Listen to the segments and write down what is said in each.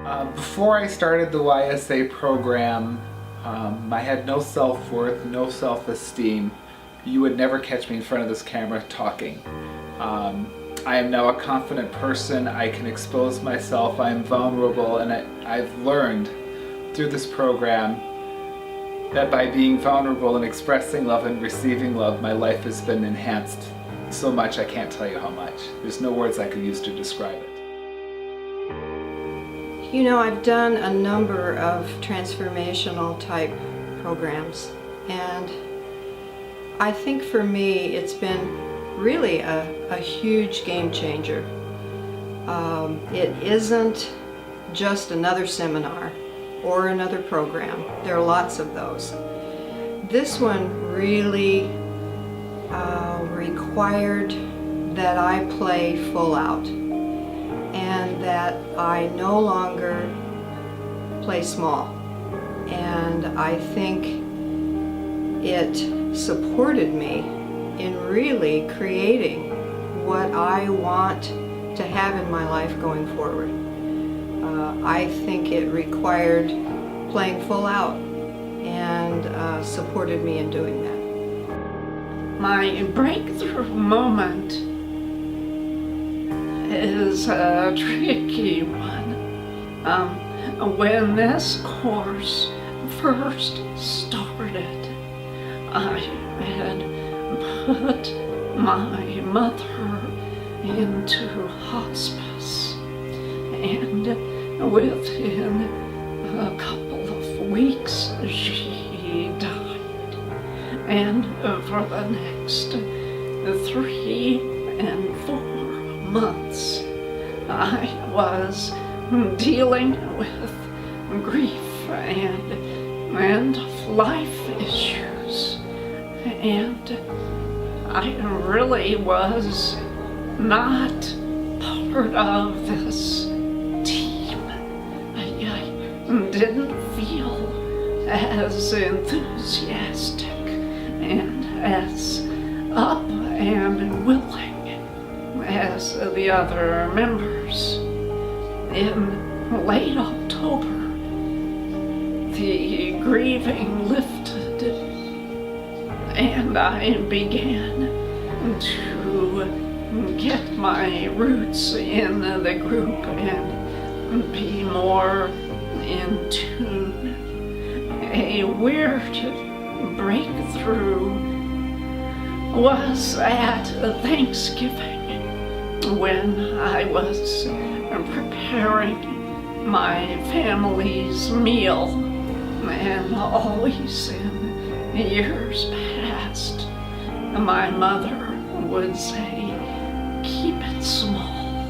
Before I started the YSA program, I had no self-worth, no self-esteem. You would never catch me in front of this camera talking. I am now a confident person. I can expose myself. I am vulnerable, and I've learned through this program that by being vulnerable and expressing love and receiving love, my life has been enhanced so much I can't tell you how much. There's no words I could use to describe it. You know, I've done a number of transformational type programs, and I think for me it's been really a huge game changer. It isn't just another seminar or another program. There are lots of those. This one really required that I play full out, and that I no longer play small. And I think it supported me in really creating what I want to have in my life going forward. I think it required playing full out and supported me in doing that. My breakthrough moment is a tricky one. When this course first started, I had put my mother into hospice, and within a couple of weeks she died. And for the next 3 and 4 months, I was dealing with grief and life issues, and I really was not part of this team. I didn't feel as enthusiastic and as up and willing as the other members. In late October, the grieving lifted, and I began to get my roots in the group and be more in tune. A weird breakthrough was at Thanksgiving, when I was preparing my family's meal, and always in years past, my mother would say, "Keep it small,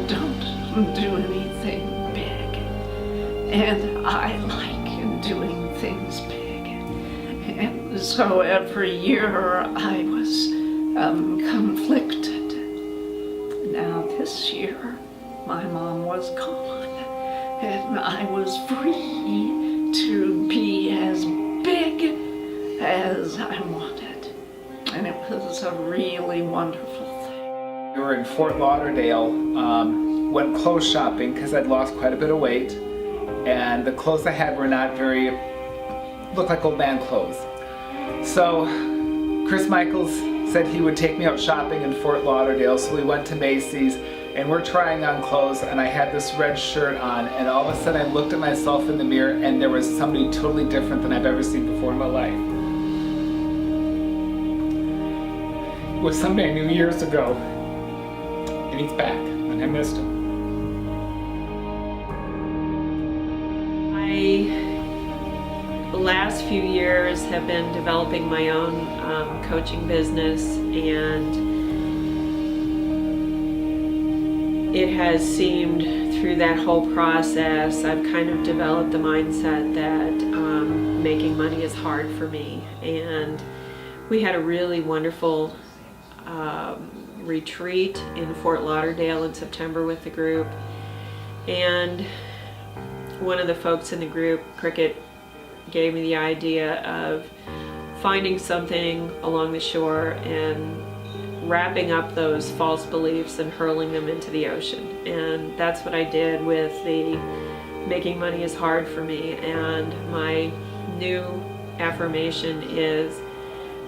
don't do anything big." And I like doing things big, and so every year I was conflicted. Now this year, my mom was gone, and I was free to be as big as I wanted, and it was a really wonderful thing. We were in Fort Lauderdale, went clothes shopping because I'd lost quite a bit of weight, and the clothes I had were not looked like old man clothes. So Chris Michaels said he would take me out shopping in Fort Lauderdale, so we went to Macy's, and we're trying on clothes, and I had this red shirt on, and all of a sudden I looked at myself in the mirror, and there was somebody totally different than I've ever seen before in my life. It was somebody I knew years ago, and he's back, and I missed him. The last few years have been developing my own coaching business, and it has seemed through that whole process I've kind of developed the mindset that making money is hard for me. And we had a really wonderful retreat in Fort Lauderdale in September with the group, and one of the folks in the group, Cricket, gave me the idea of finding something along the shore and wrapping up those false beliefs and hurling them into the ocean. And that's what I did with the making money is hard for me, and my new affirmation is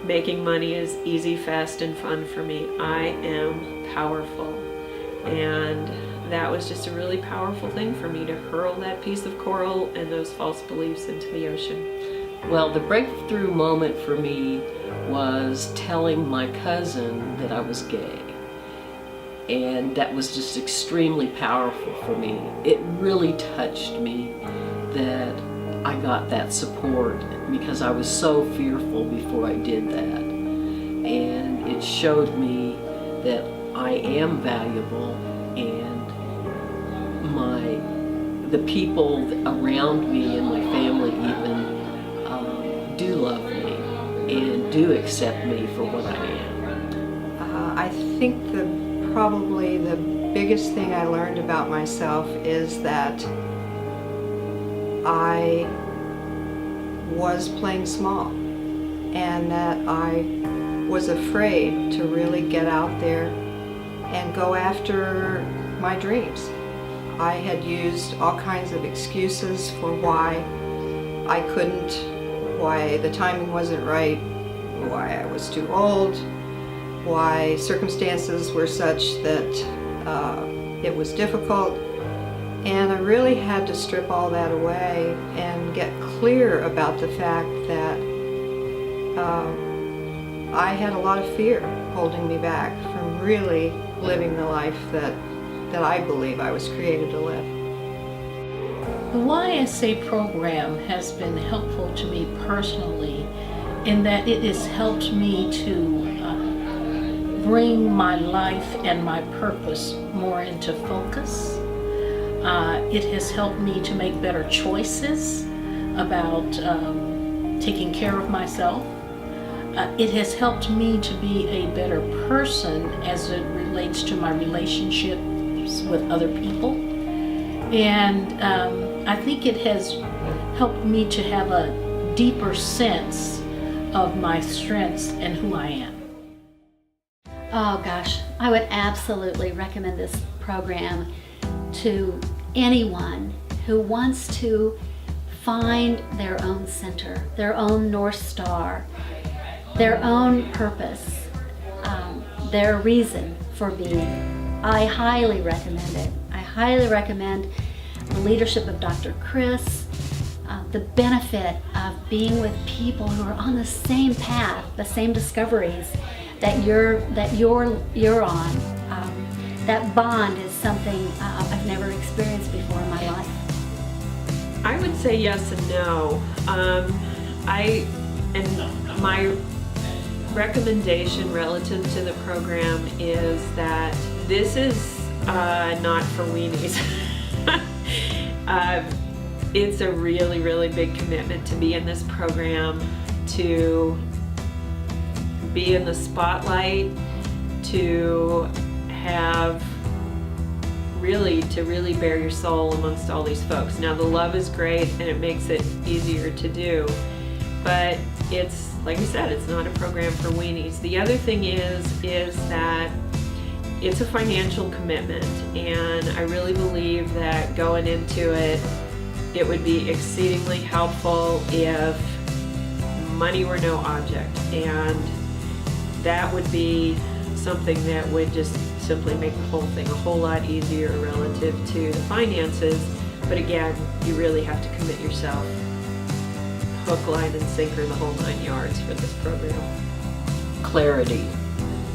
making money is easy, fast, and fun for me. I am powerful. And that was just a really powerful thing for me, to hurl that piece of coral and those false beliefs into the ocean. Well, the breakthrough moment for me was telling my cousin that I was gay. And that was just extremely powerful for me. It really touched me that I got that support, because I was so fearful before I did that. And it showed me that I am valuable, and the people around me and my family even do love me and do accept me for what I am. I think probably the biggest thing I learned about myself is that I was playing small, and that I was afraid to really get out there and go after my dreams. I had used all kinds of excuses for why I couldn't, why the timing wasn't right, why I was too old, why circumstances were such that it was difficult. And I really had to strip all that away and get clear about the fact that I had a lot of fear holding me back from really living the life that I believe I was created to live. The YSA program has been helpful to me personally in that it has helped me to bring my life and my purpose more into focus. It has helped me to make better choices about taking care of myself. It has helped me to be a better person as it relates to my relationships with other people. And I think it has helped me to have a deeper sense of my strengths and who I am. Oh gosh, I would absolutely recommend this program to anyone who wants to find their own center, their own North Star, their own purpose, their reason for being. I highly recommend it. I highly recommend the leadership of Dr. Chris, the benefit of being with people who are on the same path, the same discoveries that you're on. That bond is something I've never experienced before in my life. I would say yes and no. My recommendation relative to the program is that this is not for weenies. It's a really, really big commitment to be in this program, to be in the spotlight, to really bare your soul amongst all these folks. Now the love is great and it makes it easier to do, but it's, like I said, it's not a program for weenies. The other thing is that it's a financial commitment, and I really believe that going into it, it would be exceedingly helpful if money were no object, and that would be something that would just simply make the whole thing a whole lot easier relative to the finances. But again, you really have to commit yourself, hook, line, and sinker, the whole 9 yards for this program. Clarity,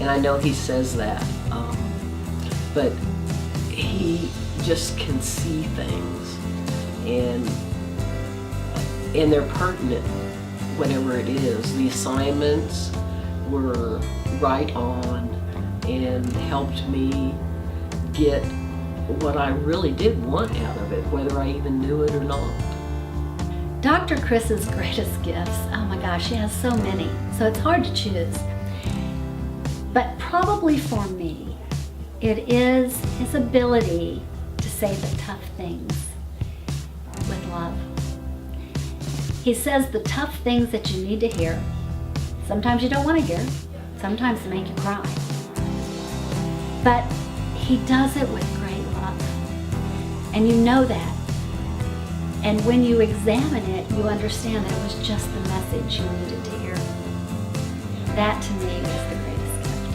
and I know he says that, but he just can see things, and they're pertinent, whatever it is. The assignments were right on and helped me get what I really did want out of it, whether I even knew it or not. Dr. Chris's greatest gifts, oh my gosh, she has so many, so it's hard to choose. But probably for me, it is his ability to say the tough things with love. He says the tough things that you need to hear. Sometimes you don't want to hear, sometimes they make you cry. But he does it with great love. And you know that And when you examine it, you understand that it was just the message you needed to hear. That to me was the greatest gift.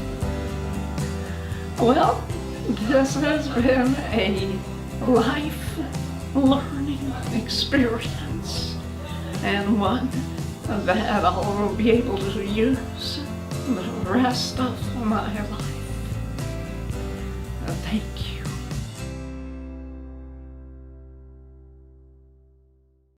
Well, this has been a life learning experience, and one that I will be able to use the rest of my life. Thank you.